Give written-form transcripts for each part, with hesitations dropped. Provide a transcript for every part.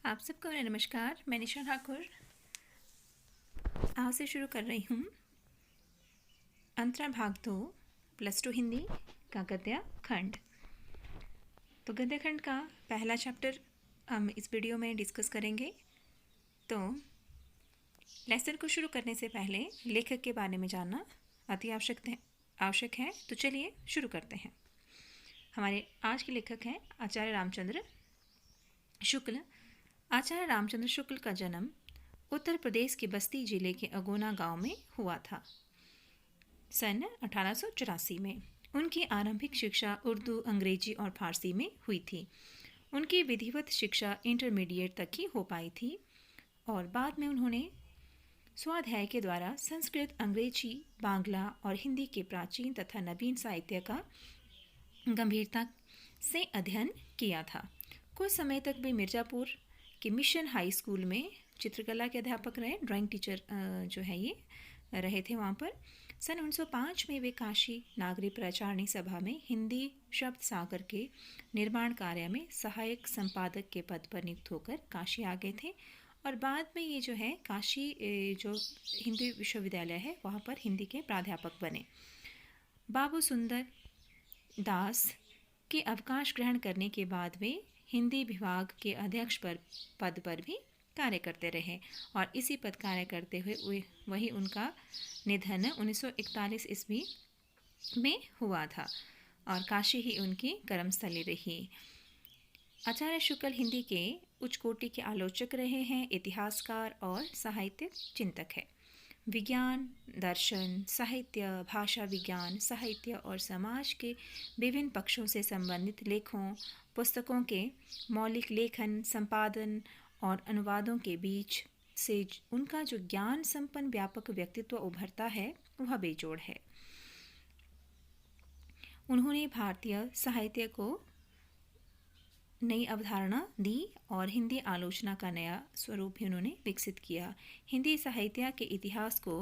आप सबको मेरा नमस्कार। मैं निशा ठाकुर आज से शुरू कर रही हूँ अंतरा भाग 2 +2 हिंदी का गद्य खंड। तो गद्य खंड का पहला चैप्टर हम इस वीडियो में डिस्कस करेंगे। तो लेसन को शुरू करने से पहले लेखक के बारे में जानना अति आवश्यक है। तो चलिए शुरू करते हैं। हमारे आज के लेखक हैं आचार्य रामचंद्र शुक्ल। आचार्य रामचंद्र शुक्ल का जन्म उत्तर प्रदेश के बस्ती जिले के अगोना गांव में हुआ था सन 1884 में। उनकी आरंभिक शिक्षा उर्दू, अंग्रेजी और फारसी में हुई थी। उनकी विधिवत शिक्षा इंटरमीडिएट तक ही हो पाई थी और बाद में उन्होंने स्वाध्याय के द्वारा संस्कृत, अंग्रेजी, बांग्ला और हिंदी के प्राचीन तथा नवीन साहित्य का गंभीरता से अध्ययन किया था। कुछ समय तक वे मिर्ज़ापुर के मिशन हाई स्कूल में चित्रकला के अध्यापक रहे, ड्राइंग टीचर जो है ये रहे थे वहाँ पर। सन 1905 में वे काशी नागरी प्रचारणी सभा में हिंदी शब्द सागर के निर्माण कार्य में सहायक संपादक के पद पर नियुक्त होकर काशी आ गए थे और बाद में ये जो है काशी जो हिंदी विश्वविद्यालय है वहाँ पर हिंदी के प्राध्यापक बने। बाबू सुंदर दास के अवकाश ग्रहण करने के बाद वे हिंदी विभाग के अध्यक्ष पद पर भी कार्य करते रहे और इसी पद कार्य करते हुए वही उनका निधन 1941 ईस्वी में हुआ था और काशी ही उनकी कर्मस्थली रही। आचार्य शुक्ल हिंदी के उच्च कोटि के आलोचक रहे हैं, इतिहासकार और साहित्यिक चिंतक है। विज्ञान, दर्शन, साहित्य, भाषा विज्ञान, साहित्य और समाज के विभिन्न पक्षों से संबंधित लेखों, पुस्तकों के मौलिक लेखन, संपादन और अनुवादों के बीच से उनका जो ज्ञान संपन्न व्यापक व्यक्तित्व उभरता है वह बेजोड़ है। उन्होंने भारतीय साहित्य को नई अवधारणा दी और हिंदी आलोचना का नया स्वरूप भी उन्होंने विकसित किया। हिंदी साहित्य के इतिहास को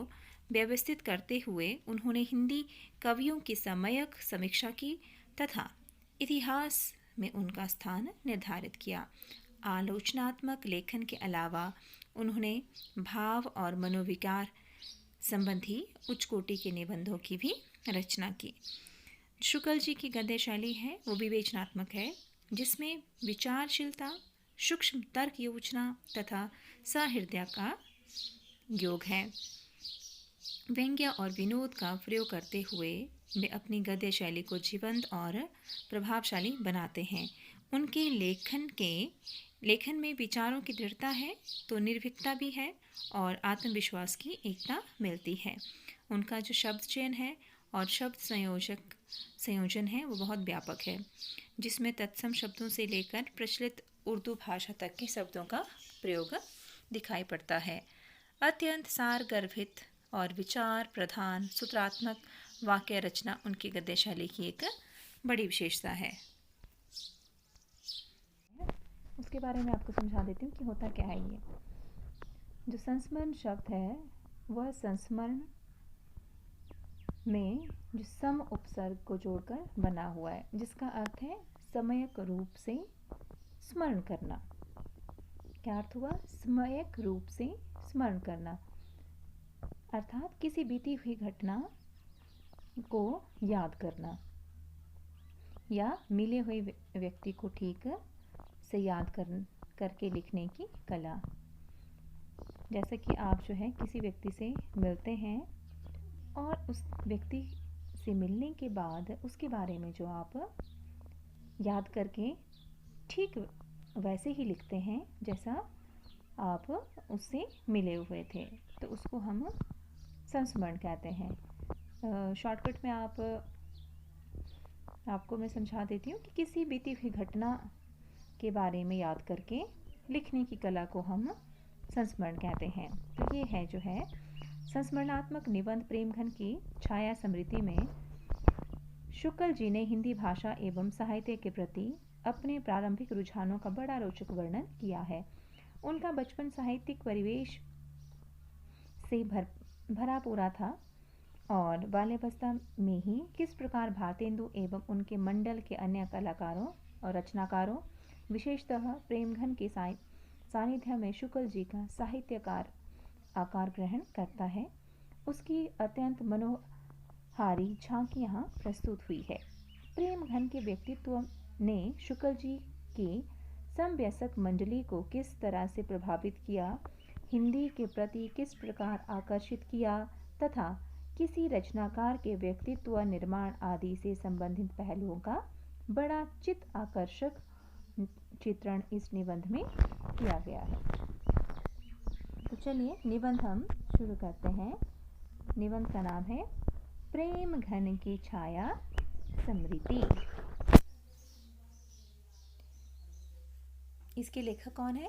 व्यवस्थित करते हुए उन्होंने हिंदी कवियों की सम्यक समीक्षा की तथा इतिहास में उनका स्थान निर्धारित किया। आलोचनात्मक लेखन के अलावा उन्होंने भाव और मनोविकार संबंधी उच्च कोटि के निबंधों की भी रचना की। शुक्ल जी की गद्य शैली है वो विवेचनात्मक है, जिसमें विचारशीलता, सूक्ष्म तर्क योजना तथा सहृदय का योग है। व्यंग्य और विनोद का प्रयोग करते हुए वे अपनी गद्य शैली को जीवंत और प्रभावशाली बनाते हैं। उनके लेखन में विचारों की दृढ़ता है तो निर्भीकता भी है और आत्मविश्वास की एकता मिलती है। उनका जो शब्द चयन है और शब्द संयोजन है वो बहुत व्यापक है, जिसमें तत्सम शब्दों से लेकर प्रचलित उर्दू भाषा तक के शब्दों का प्रयोग दिखाई पड़ता है। अत्यंत सार गर्भित और विचार प्रधान सूत्रात्मक वाक्य रचना उनकी गद्य शैली की एक बड़ी विशेषता है। उसके बारे में आपको समझा देती हूँ कि होता क्या है। ये जो संस्मरण शब्द है वह संस्मरण में जो सम उपसर्ग को जोड़कर बना हुआ है, जिसका अर्थ है समयक रूप से स्मरण करना। क्या अर्थ हुआ? समयक रूप से स्मरण करना, अर्थात किसी बीती हुई घटना को याद करना या मिले हुए व्यक्ति को ठीक से याद करके लिखने की कला। जैसे कि आप जो है किसी व्यक्ति से मिलते हैं और उस व्यक्ति से मिलने के बाद उसके बारे में जो आप याद करके ठीक वैसे ही लिखते हैं जैसा आप उससे मिले हुए थे, तो उसको हम संस्मरण कहते हैं। शॉर्टकट में आपको मैं समझा देती हूँ कि किसी बीती हुई घटना के बारे में याद करके लिखने की कला को हम संस्मरण कहते हैं। तो ये है जो है संस्मरणात्मक निबंध प्रेमघन की छाया स्मृति में शुक्ल जी ने हिंदी भाषा एवं साहित्य के प्रति अपने प्रारंभिक रुझानों का बड़ा रोचक वर्णन किया है। उनका बचपन साहित्यिक परिवेश से भरा पूरा था और बाल्यावस्था में ही किस प्रकार भारतेंदु एवं उनके मंडल के अन्य कलाकारों और रचनाकारों, विशेषतः प्रेमघन के सानिध्य में शुक्ल जी का साहित्यकार आकार ग्रहण करता है, उसकी अत्यंत मनोहारी झांकी यहाँ प्रस्तुत हुई है। प्रेम घन के व्यक्तित्व ने शुक्ल जी की समवयस्क मंडली को किस तरह से प्रभावित किया, हिंदी के प्रति किस प्रकार आकर्षित किया तथा किसी रचनाकार के व्यक्तित्व निर्माण आदि से संबंधित पहलुओं का बड़ा चित्त आकर्षक चित्रण इस निबंध में किया गया है। तो चलिए निबंध हम शुरू करते हैं। निबंध का नाम है प्रेम घन की छाया समृति। इसके लेखक कौन है?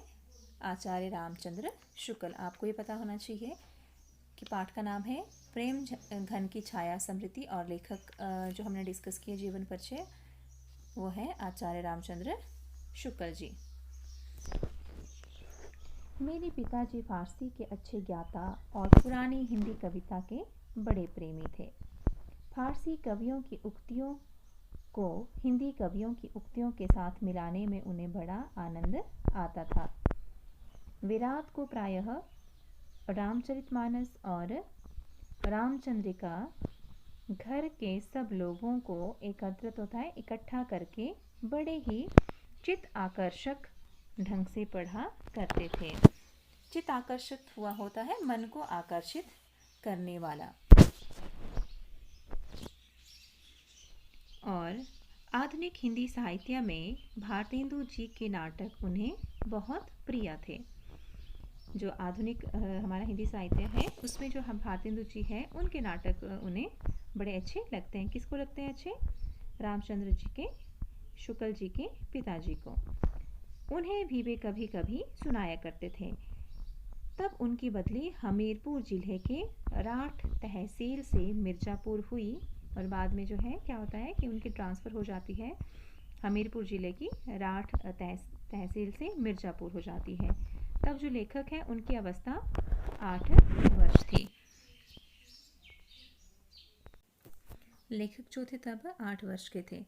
आचार्य रामचंद्र शुक्ल। आपको ये पता होना चाहिए कि पाठ का नाम है प्रेम घन की छाया समृति और लेखक जो हमने डिस्कस किया जीवन परिचय वो है आचार्य रामचंद्र शुक्ल जी। मेरे पिताजी फारसी के अच्छे ज्ञाता और पुरानी हिंदी कविता के बड़े प्रेमी थे। फारसी कवियों की उक्तियों को हिंदी कवियों की उक्तियों के साथ मिलाने में उन्हें बड़ा आनंद आता था। विराट को प्रायः रामचरितमानस और रामचंद्रिका घर के सब लोगों को एकत्रित होता है इकट्ठा करके बड़े ही चित्त आकर्षक ढंग से पढ़ा करते थे। चित्त आकर्षित हुआ होता है मन को आकर्षित करने वाला। और आधुनिक हिंदी साहित्य में भारतेंदु जी के नाटक उन्हें बहुत प्रिय थे। जो आधुनिक हमारा हिंदी साहित्य है उसमें जो हम भारतेंदु जी हैं उनके नाटक उन्हें बड़े अच्छे लगते हैं। किसको लगते हैं अच्छे? रामचंद्र जी के, शुक्ल जी के पिताजी को। उन्हें भी वे कभी कभी सुनाया करते थे। तब उनकी बदली हमीरपुर जिले के राठ तहसील से मिर्ज़ापुर हुई और बाद में जो है क्या होता है कि उनकी ट्रांसफ़र हो जाती है हमीरपुर ज़िले की राठ तहसील से मिर्ज़ापुर हो जाती है। तब जो लेखक हैं उनकी अवस्था 8 वर्ष थी। लेखक जो थे तब 8 वर्ष के थे।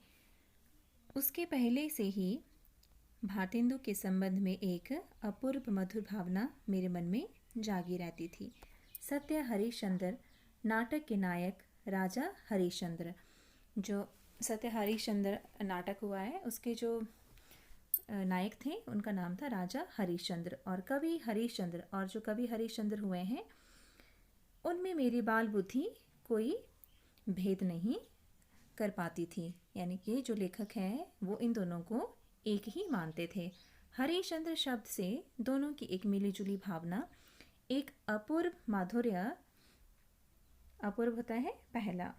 उसके पहले से ही भारतेंदु के संबंध में एक अपूर्व मधुर भावना मेरे मन में जागी रहती थी। सत्य हरिश्चंद्र नाटक के नायक राजा हरिश्चंद्र, जो सत्य हरिश्चंद्र नाटक हुआ है उसके जो नायक थे उनका नाम था राजा हरिश्चंद्र। और कवि हरिश्चंद्र और जो कवि हरिश्चंद्र हुए हैं उनमें मेरी बाल बुद्धि कोई भेद नहीं कर पाती थी। यानी कि जो लेखक हैं वो इन दोनों को एक ही मानते थे। हरिश्चंद्र शब्द से दोनों की एक मिलीजुली भावना, एक अपूर्व माधुर्य, अपूर्व होता है पहला,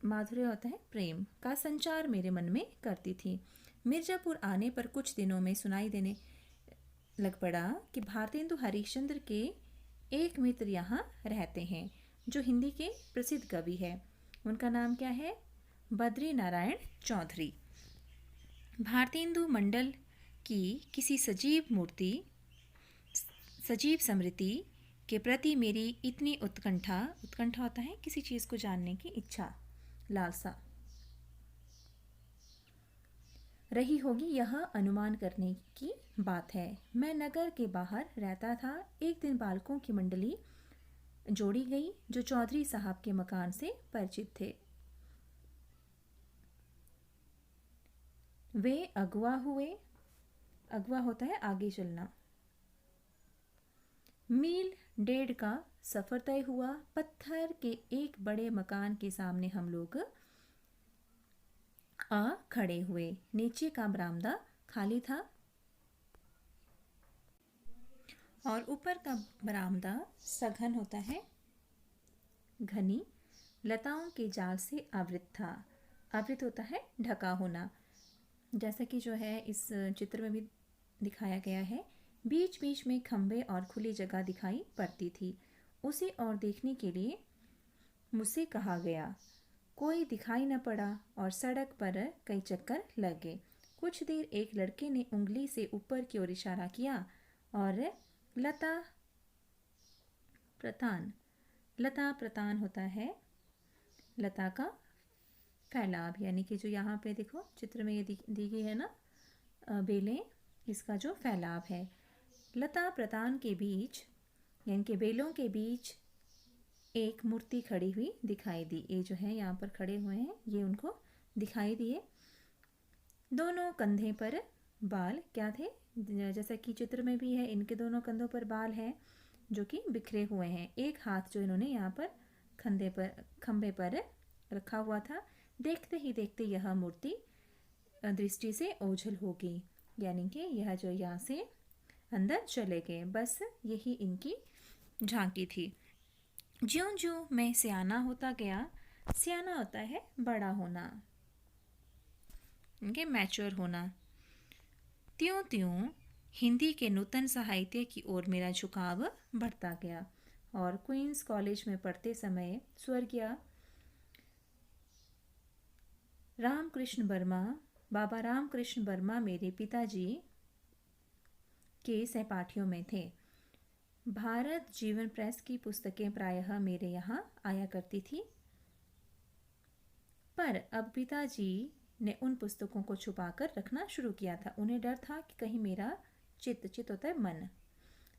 माधुर्य होता है प्रेम का संचार मेरे मन में करती थी। मिर्ज़ापुर आने पर कुछ दिनों में सुनाई देने लग पड़ा कि भारतेंदु हरिश्चंद्र के एक मित्र यहाँ रहते हैं जो हिंदी के प्रसिद्ध कवि है। उनका नाम क्या है? बद्री नारायण चौधरी। भारतेंदु मंडल की किसी सजीव स्मृति के प्रति मेरी इतनी उत्कंठा होता है किसी चीज़ को जानने की इच्छा, लालसा रही होगी, यह अनुमान करने की बात है। मैं नगर के बाहर रहता था। एक दिन बालकों की मंडली जोड़ी गई जो चौधरी साहब के मकान से परिचित थे। वे अगवा हुए। अगवा होता है आगे चलना। मील 1.5 का सफ़र तय हुआ। पत्थर के एक बड़े मकान के सामने हम लोग आ खड़े हुए। नीचे का बरामदा खाली था और ऊपर का बरामदा सघन होता है, घनी लताओं के जाल से आवृत था। आवृत होता है ढका होना, जैसा कि जो है इस चित्र में भी दिखाया गया है। बीच बीच में खंभे और खुली जगह दिखाई पड़ती थी। उसे और देखने के लिए मुझसे कहा गया। कोई दिखाई न पड़ा और सड़क पर कई चक्कर लग गए। कुछ देर एक लड़के ने उंगली से ऊपर की ओर इशारा किया और लता प्रतान होता है लता का फैलाव, यानी कि जो यहाँ पे देखो चित्र में ये दी गई है ना बेलें, इसका जो फैलाव है। लता प्रतान के बीच यानी कि बेलों के बीच एक मूर्ति खड़ी हुई दिखाई दी। ये जो है यहाँ पर खड़े हुए हैं, ये उनको दिखाई दिए। दोनों कंधे पर बाल क्या थे, जैसा कि चित्र में भी है, इनके दोनों कंधों पर बाल हैं जो कि बिखरे हुए हैं। एक हाथ जो इन्होंने यहाँ पर खंभे पर रखा हुआ था। देखते ही देखते यह मूर्ति दृष्टि से ओझल हो गई, यानी कि यह जो यहाँ से अंदर चले गए। बस यही इनकी झांकी थी। ज्यों ज्यों मैं सियाना होता गया, सियाना होता है बड़ा होना, इनके मैच्योर होना, त्यों त्यों हिंदी के नूतन साहित्य की ओर मेरा झुकाव बढ़ता गया। और क्वींस कॉलेज में पढ़ते समय स्वर्गीय बाबा रामकृष्ण वर्मा मेरे पिताजी के सहपाठियों में थे। भारत जीवन प्रेस की पुस्तकें प्रायः मेरे यहाँ आया करती थी, पर अब पिताजी ने उन पुस्तकों को छुपाकर रखना शुरू किया था। उन्हें डर था कि कहीं मेरा चित्त होता है मन,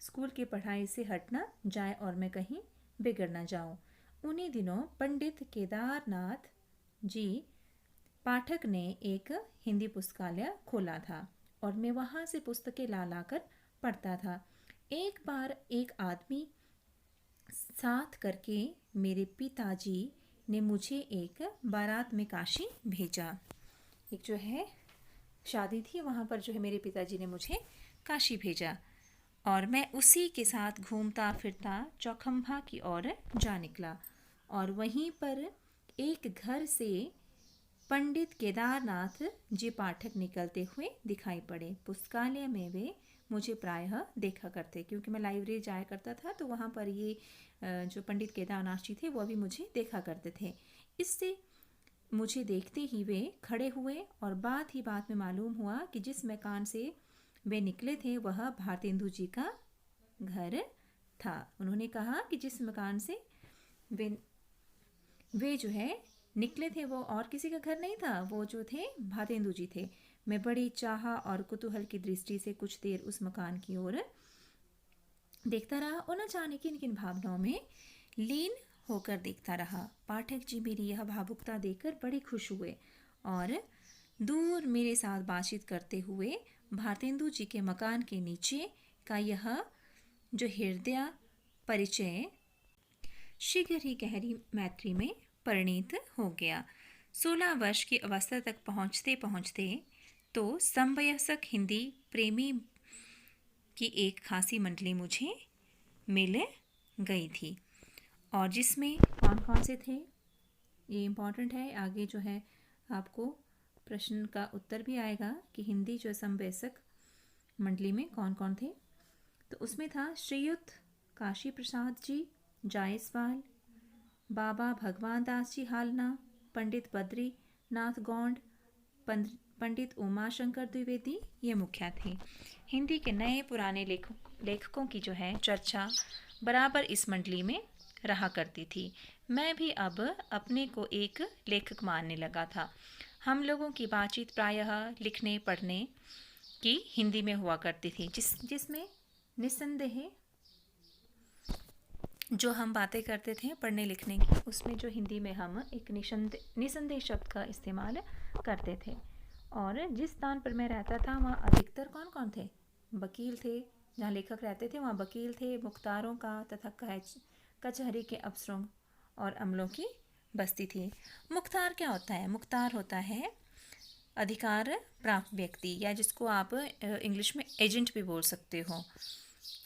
स्कूल की पढ़ाई से हट ना जाए और मैं कहीं बिगड़ ना जाऊं। उन्हीं दिनों पंडित केदारनाथ जी पाठक ने एक हिंदी पुस्तकालय खोला था और मैं वहाँ से पुस्तकें ला कर पढ़ता था। एक बार एक आदमी साथ करके मेरे पिताजी ने मुझे एक बारात में काशी भेजा। एक जो है शादी थी, वहाँ पर जो है मेरे पिताजी ने मुझे काशी भेजा और मैं उसी के साथ घूमता फिरता चौखंभा की ओर जा निकला। और वहीं पर एक घर से पंडित केदारनाथ जी पाठक निकलते हुए दिखाई पड़े। पुस्तकालय में वे मुझे प्रायः देखा करते, क्योंकि मैं लाइब्रेरी जाया करता था, तो वहाँ पर ये जो पंडित केदारनाथ जी थे वो भी मुझे देखा करते थे। इससे मुझे देखते ही वे खड़े हुए और बात ही बात में मालूम हुआ कि जिस मकान से वे निकले थे वह भारतेंदु जी का घर था। उन्होंने कहा कि जिस मकान से वे जो है निकले थे वो और किसी का घर नहीं था, वो जो थे भारतेंदु जी थे। मैं बड़ी चाह और कुतूहल की दृष्टि से कुछ देर उस मकान की ओर देखता रहा और न जाने किन किन भावनाओं में लीन होकर देखता रहा। पाठक जी मेरी यह भावुकता देखकर बड़े खुश हुए और दूर मेरे साथ बातचीत करते हुए भारतेंदु जी के मकान के नीचे का यह जो हृदय परिचय शीघ्र ही गहरी मैत्री में परिणित हो गया। 16 वर्ष की अवस्था तक पहुँचते पहुँचते तो समवयस्क हिंदी प्रेमी की एक खासी मंडली मुझे मिल गई थी, और जिसमें कौन कौन से थे ये इम्पॉर्टेंट है। आगे जो है आपको प्रश्न का उत्तर भी आएगा कि हिंदी जो समवयस्क मंडली में कौन कौन थे। तो उसमें था श्रीयुत काशी प्रसाद जी जायसवाल, बाबा भगवान दास जी हालना, पंडित बद्री नाथ गौंड, पंडित उमाशंकर द्विवेदी, ये मुखिया थे। हिंदी के नए पुराने लेखकों की जो है चर्चा बराबर इस मंडली में रहा करती थी। मैं भी अब अपने को एक लेखक मानने लगा था। हम लोगों की बातचीत प्रायः लिखने पढ़ने की हिंदी में हुआ करती थी, जिसमें निस्संदेह जो हम बातें करते थे पढ़ने लिखने की, उसमें जो हिंदी में हम एक निसंदेह शब्द का इस्तेमाल करते थे। और जिस स्थान पर मैं रहता था वहाँ अधिकतर कौन कौन थे, वकील थे। जहाँ लेखक रहते थे वहाँ वकील थे, मुख्तारों का तथा कचहरी के अफसरों और अमलों की बस्ती थी। मुख्तार क्या होता है? मुख्तार होता है अधिकार प्राप्त व्यक्ति, या जिसको आप इंग्लिश में एजेंट भी बोल सकते हो।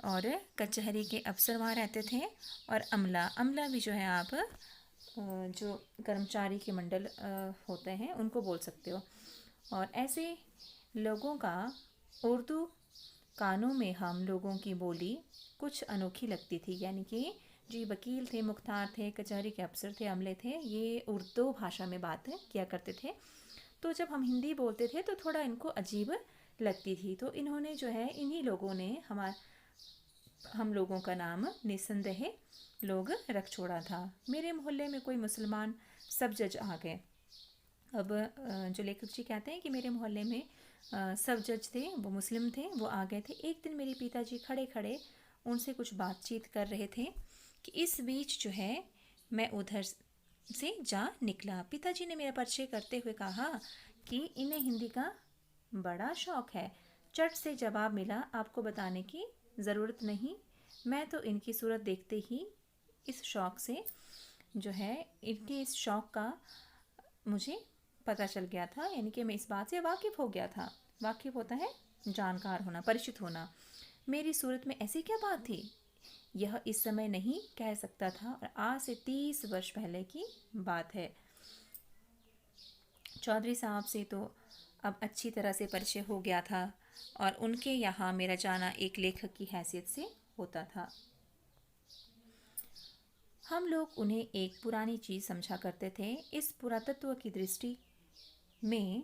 और कचहरी के अफसर वहाँ रहते थे। और अमला भी जो है आप जो कर्मचारी के मंडल होते हैं उनको बोल सकते हो। और ऐसे लोगों का उर्दू कानों में हम लोगों की बोली कुछ अनोखी लगती थी, यानी कि जो वकील थे, मुख्तार थे, कचहरी के अफसर थे, अमले थे, ये उर्दू भाषा में बात किया करते थे। तो जब हम हिंदी बोलते थे तो थोड़ा इनको अजीब लगती थी। तो इन्होंने जो है इन्हीं लोगों ने हम लोगों का नाम निस्संदेह लोग रख छोड़ा था। मेरे मोहल्ले में कोई मुसलमान सब जज आ गए। अब जो लेखक जी कहते हैं कि मेरे मोहल्ले में सब जज थे वो मुस्लिम थे, वो आ गए थे। एक दिन मेरे पिताजी खड़े खड़े उनसे कुछ बातचीत कर रहे थे कि इस बीच जो है मैं उधर से जा निकला। पिताजी ने मेरा परिचय करते हुए कहा कि इन्हें हिंदी का बड़ा शौक है। चट से जवाब मिला, आपको बताने की ज़रूरत नहीं, मैं तो इनकी सूरत देखते ही इस शौक से जो है इनके इस शौक का मुझे पता चल गया था, यानी कि मैं इस बात से वाकिफ़ हो गया था। वाकिफ़ होता है जानकार होना, परिचित होना। मेरी सूरत में ऐसी क्या बात थी, यह इस समय नहीं कह सकता था, और आज से 30 वर्ष पहले की बात है। चौधरी साहब से तो अब अच्छी तरह से परिचय हो गया था और उनके यहाँ मेरा जाना एक लेखक की हैसियत से होता था। हम लोग उन्हें एक पुरानी चीज़ समझा करते थे। इस पुरातत्व की दृष्टि में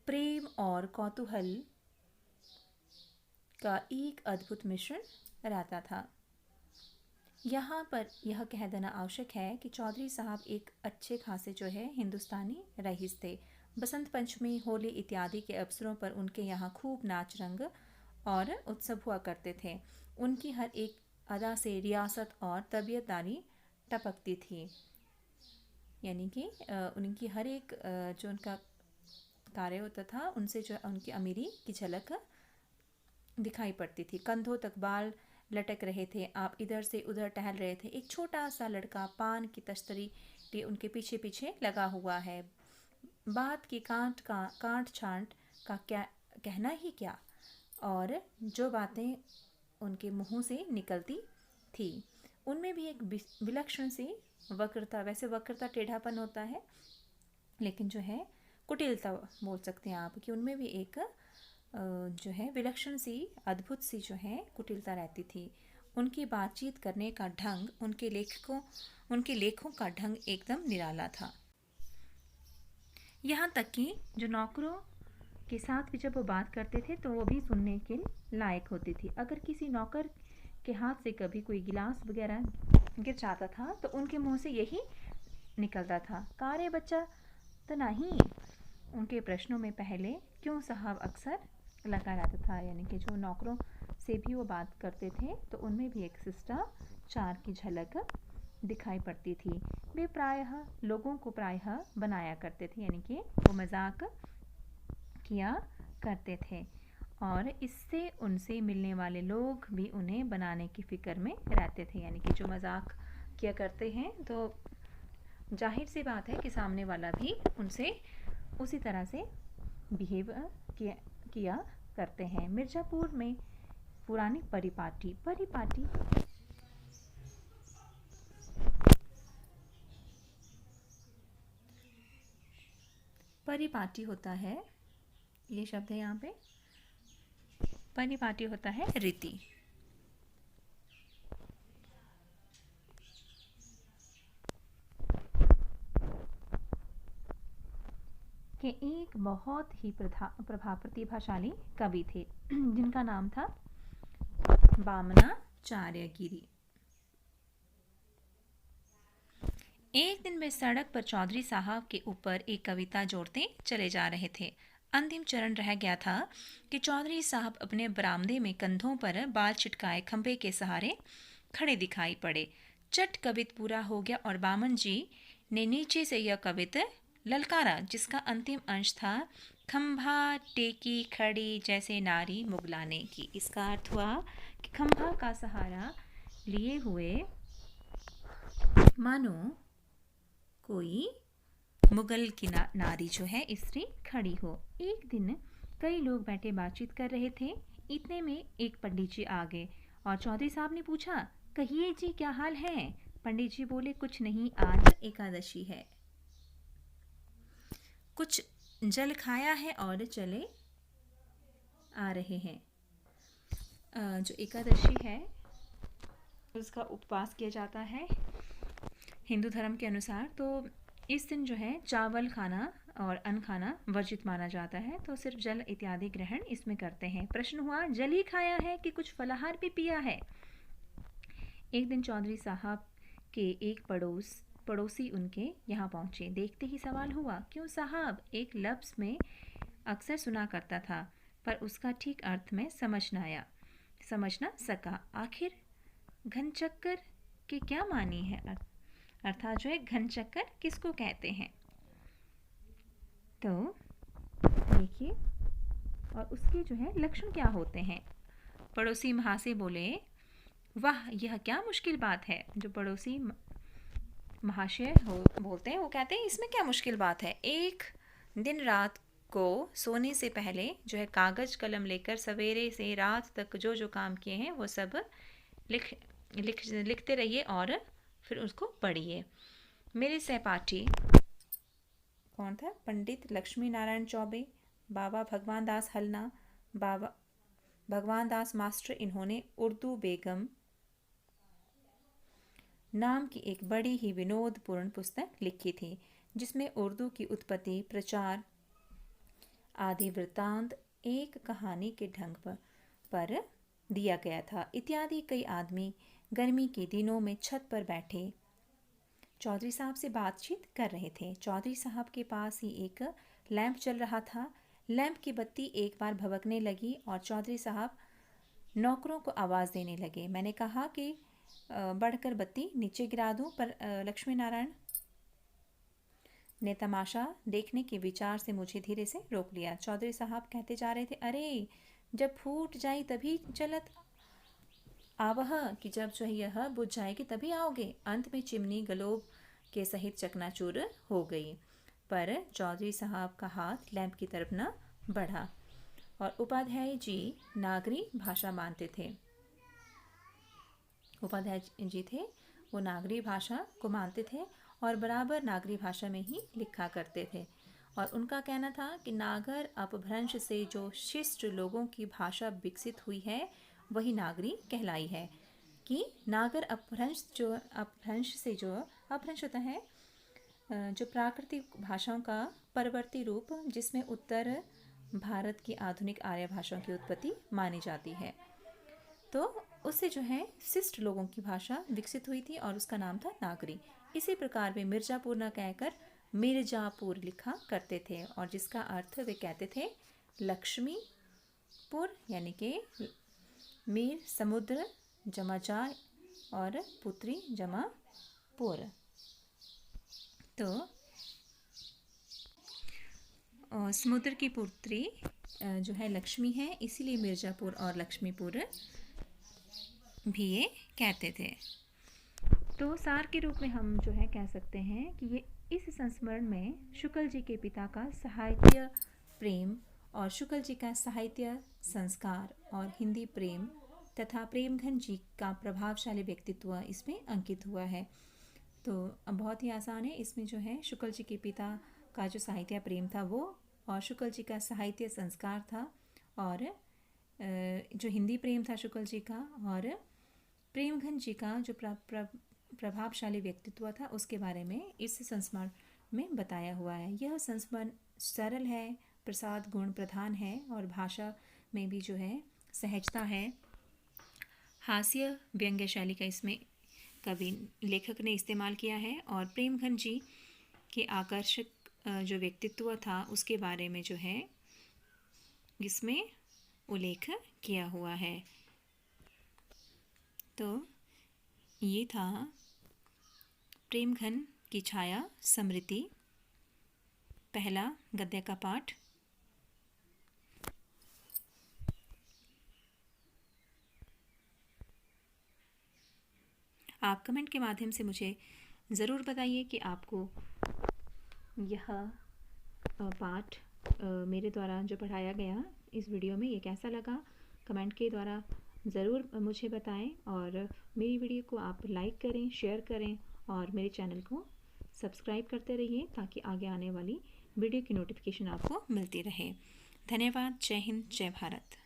प्रेम और कौतूहल का एक अद्भुत मिश्रण रहता था। यहाँ पर यह कह देना आवश्यक है कि चौधरी साहब एक अच्छे खासे जो है हिंदुस्तानी रईस थे। बसंत पंचमी, होली इत्यादि के अवसरों पर उनके यहाँ खूब नाच रंग और उत्सव हुआ करते थे। उनकी हर एक अदा से रियासत और तबीयतदारी टपकती थी, यानी कि उनकी हर एक जो उनका कार्य होता था उनसे जो उनकी अमीरी की झलक दिखाई पड़ती थी। कंधों तक बाल लटक रहे थे, आप इधर से उधर टहल रहे थे। एक छोटा सा लड़का पान की तश्तरी लिए उनके पीछे पीछे लगा हुआ है। बात की कांट छांट का क्या कहना ही क्या, और जो बातें उनके मुंहों से निकलती थी उनमें भी एक विलक्षण सी वक्रता, वैसे वक्रता टेढ़ापन होता है, लेकिन जो है कुटिलता बोल सकते हैं आप, कि उनमें भी एक जो है विलक्षण सी, अद्भुत सी जो है कुटिलता रहती थी। उनकी बातचीत करने का ढंग, उनके लेखों का ढंग एकदम निराला था। यहाँ तक कि जो नौकरों के साथ भी जब वो बात करते थे तो वो भी सुनने के लायक होती थी। अगर किसी नौकर के हाथ से कभी कोई गिलास वगैरह गिर जाता था तो उनके मुंह से यही निकलता था, कारे बच्चा तो नहीं। उनके प्रश्नों में पहले क्यों साहब अक्सर लगा रहता था, यानी कि जो नौकरों से भी वो बात करते थे तो उनमें भी एक शिष्टाचार की झलक दिखाई पड़ती थी। वे प्रायः लोगों को प्रायः बनाया करते थे, यानी कि वो मजाक किया करते थे और इससे उनसे मिलने वाले लोग भी उन्हें बनाने की फ़िक्र में रहते थे। यानी कि जो मजाक किया करते हैं तो जाहिर सी बात है कि सामने वाला भी उनसे उसी तरह से बिहेव किया करते हैं। मिर्ज़ापुर में पुरानी परिपाटी परिपाटी होता है, ये शब्द है यहाँ पे। परिपाटी होता है रीति। के एक बहुत ही प्रतिभाशाली कवि थे जिनका नाम था वामनाचार्य गिरी। एक दिन वे सड़क पर चौधरी साहब के ऊपर एक कविता जोड़ते चले जा रहे थे। अंतिम चरण रह गया था कि चौधरी साहब अपने बरामदे में कंधों पर बाल छिटकाए खंभे के सहारे खड़े दिखाई पड़े। चट कवित पूरा हो गया और बामन जी ने नीचे से यह कवित ललकारा, जिसका अंतिम अंश था, खंभा टेकी खड़ी जैसे नारी मुगलाने की। इसका अर्थ हुआ कि खंभा का सहारा लिए हुए मानो कोई मुगल की नारी जो है स्त्री खड़ी हो। एक दिन कई लोग बैठे बातचीत कर रहे थे। इतने में एक पंडित जी आ गए और चौधरी साहब ने पूछा, कहिए जी क्या हाल है। पंडित जी बोले, कुछ नहीं, आज एकादशी है, कुछ जल खाया है और चले आ रहे हैं। जो एकादशी है उसका उपवास किया जाता है हिंदू धर्म के अनुसार। तो इस दिन जो है चावल खाना और अन्न खाना वर्जित माना जाता है, तो सिर्फ जल इत्यादि ग्रहण इसमें करते हैं। प्रश्न हुआ, जल ही खाया है कि कुछ फलाहार भी पिया है। एक दिन चौधरी साहब के एक पड़ोसी उनके यहाँ पहुँचे। देखते ही सवाल हुआ, क्यों साहब। एक लफ्ज़ में अक्सर सुना करता था, पर उसका ठीक अर्थ में समझ ना सका। आखिर घनचक्कर के क्या मानी है? अर्थात जो है घनचक्कर किसको कहते हैं? तो देखिए, और उसके जो है लक्षण क्या होते हैं। पड़ोसी महाशय बोले, वाह, यह क्या मुश्किल बात है। जो पड़ोसी महाशय बोलते हैं वो कहते हैं इसमें क्या मुश्किल बात है। एक दिन रात को सोने से पहले जो है कागज़ कलम लेकर सवेरे से रात तक जो जो काम किए हैं वो सब लिखते रहिए और फिर उसको पढ़िए। मेरे सहपाठी कौन था? पंडित लक्ष्मी नारायण चौबे, बाबा भगवान दास हलना, बाबा भगवान दास मास्टर, इन्होंने उर्दू बेगम नाम की एक बड़ी ही विनोदपूर्ण पुस्तक लिखी थी, जिसमें उर्दू की उत्पत्ति, प्रचार आदि वृत्तांत एक कहानी के ढंग पर दिया गया था इत्यादि। कई आदमी गर्मी के दिनों में छत पर बैठे चौधरी साहब से बातचीत कर रहे थे। चौधरी साहब के पास ही एक लैंप चल रहा था। लैंप की बत्ती एक बार भभकने लगी और चौधरी साहब नौकरों को आवाज़ देने लगे। मैंने कहा कि बढ़कर बत्ती नीचे गिरा दूं, पर लक्ष्मी नारायण ने तमाशा देखने के विचार से मुझे धीरे से रोक लिया। चौधरी साहब कहते जा रहे थे, अरे जब फूट जाई तभी चलत आवह, कि जब जो है यह बुझ जाएगी तभी आओगे। अंत में चिमनी गलोब के सहित चकनाचूर हो गई, पर चौधरी साहब का हाथ लैंप की तरफ न बढ़ा। और उपाध्याय जी नागरी भाषा मानते थे। उपाध्याय जी थे वो नागरी भाषा को मानते थे और बराबर नागरी भाषा में ही लिखा करते थे। और उनका कहना था कि नागर अपभ्रंश से जो शिष्ट लोगों की भाषा विकसित हुई है वही नागरी कहलाई है। कि नागर अपभ्रंश से जो अपभ्रंश होता है जो प्राकृतिक भाषाओं का परवर्ती रूप, जिसमें उत्तर भारत की आधुनिक आर्य भाषाओं की उत्पत्ति मानी जाती है। तो उससे जो है शिष्ट लोगों की भाषा विकसित हुई थी और उसका नाम था नागरी। इसी प्रकार वे मिर्जापुर न कहकर मिर्जापुर लिखा करते थे, और जिसका अर्थ वे कहते थे लक्ष्मीपुर, यानी कि मीर समुद्र जमा जाय और पुत्री जमा पुर। तो समुद्र की पुत्री जो है लक्ष्मी है, इसीलिए मिर्जापुर और लक्ष्मीपुर भी ये कहते थे। तो सार के रूप में हम जो है कह सकते हैं कि ये इस संस्मरण में शुक्ल जी के पिता का साहित्य प्रेम और शुक्ल जी का साहित्य संस्कार और हिंदी प्रेम तथा प्रेमघन जी का प्रभावशाली व्यक्तित्व इसमें अंकित हुआ है। तो बहुत ही आसान है। इसमें जो है शुक्ल जी के पिता का जो साहित्य प्रेम था वो, और शुक्ल जी का साहित्य संस्कार था, और जो हिंदी प्रेम था शुक्ल जी का, और प्रेमघन जी का जो प्रभावशाली व्यक्तित्व था उसके बारे में इस संस्मरण में बताया हुआ है। यह संस्मरण सरल है, प्रसाद गुण प्रधान है और भाषा में भी जो है सहजता है। हास्य व्यंग्य शैली का इसमें कवि लेखक ने इस्तेमाल किया है, और प्रेमघन जी के आकर्षक जो व्यक्तित्व था उसके बारे में जो है इसमें उल्लेख किया हुआ है। तो ये था प्रेमघन की छाया स्मृति, पहला गद्य का पाठ। आप कमेंट के माध्यम से मुझे ज़रूर बताइए कि आपको यह पाठ मेरे द्वारा जो पढ़ाया गया इस वीडियो में ये कैसा लगा। कमेंट के द्वारा ज़रूर मुझे बताएं, और मेरी वीडियो को आप लाइक करें, शेयर करें और मेरे चैनल को सब्सक्राइब करते रहिए ताकि आगे आने वाली वीडियो की नोटिफिकेशन आपको मिलती रहे। धन्यवाद। जय हिंद, जय भारत।